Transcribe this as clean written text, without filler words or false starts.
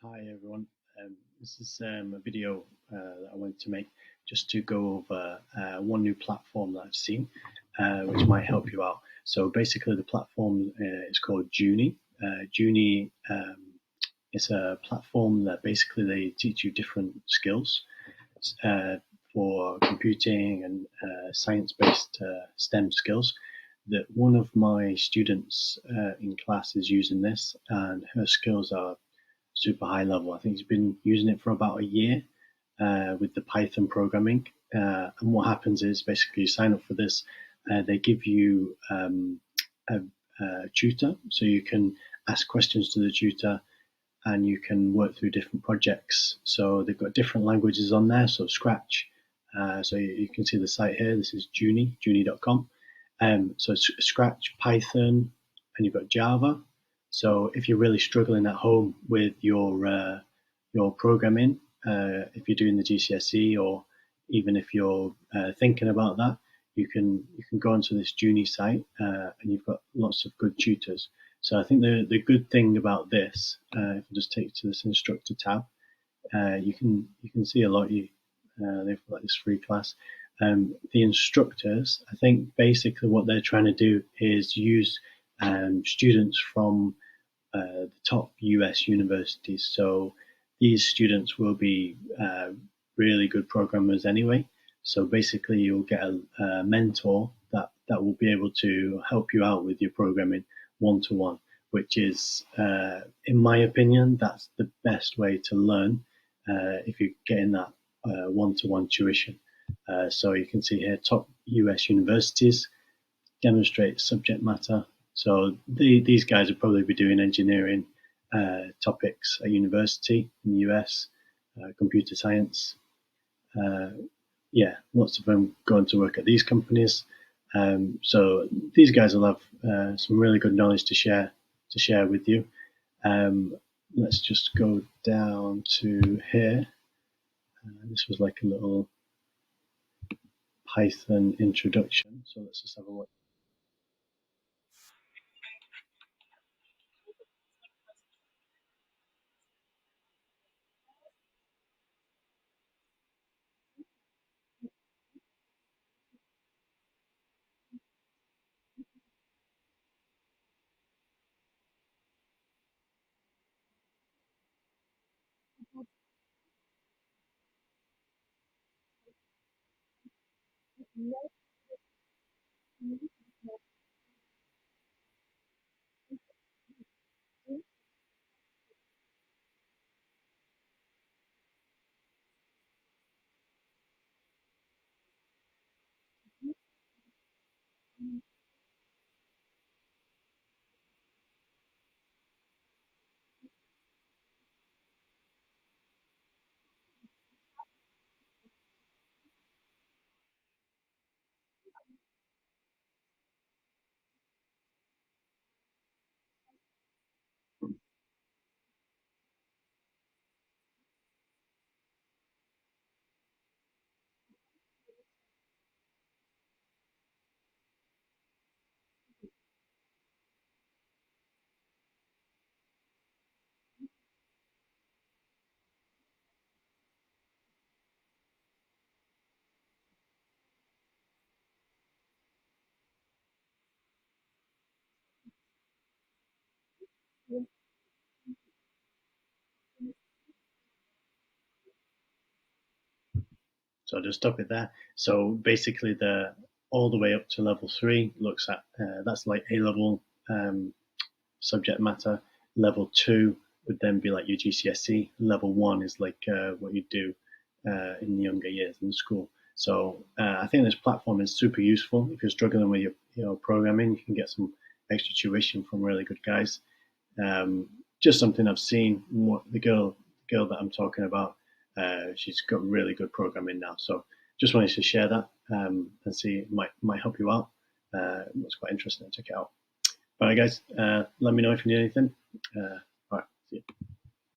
Hi everyone. This is a video that I wanted to make just to go over one new platform that I've seen, which might help you out. So basically, the platform is called Juni. Juni is a platform that basically they teach you different skills uh, for computing and science-based STEM skills. That one of my students in class is using this, and her skills are super high level. I think he's been using it for about a year with the Python programming. And what happens is basically you sign up for this, they give you a, a tutor, so you can ask questions to the tutor and you can work through different projects. So they've got different languages on there, so Scratch. So you can see the site here. This is Juni.com. So it's Scratch, Python, and you've got Java. So if you're really struggling at home with your programming, if you're doing the GCSE or even if you're thinking about that, you can go onto this Juni site and you've got lots of good tutors. So I think the good thing about this, if I just take you to this instructor tab, you can see a lot. They've got this free class. The instructors, I think basically what they're trying to do is use students from the top US universities. So these students will be really good programmers anyway. So basically, you'll get a mentor that will be able to help you out with your programming one to one, which is, in my opinion, that's the best way to learn if you're getting that one to one tuition. So you can see here, top US universities demonstrate subject matter. So these guys will probably be doing engineering topics at university in the US, computer science. Uh, yeah, lots of them going to work at these companies. So these guys will have some really good knowledge to share with you. Let's just go down to here. This was like a little Python introduction. So let's just have a look. So I'll just stop it there. So basically, the all the way up to level three looks at that's like A level subject matter. Level two would then be like your GCSE. Level one is like what you do in the younger years in school. So I think this platform is super useful if you're struggling with your programming. You can get some extra tuition from really good guys. Just something I've seen. What the girl that I'm talking about, she's got really good programming now. So just wanted to share that and see it might help you out. It's quite interesting. Check it out. All right, guys. Let me know if you need anything. All right. See you.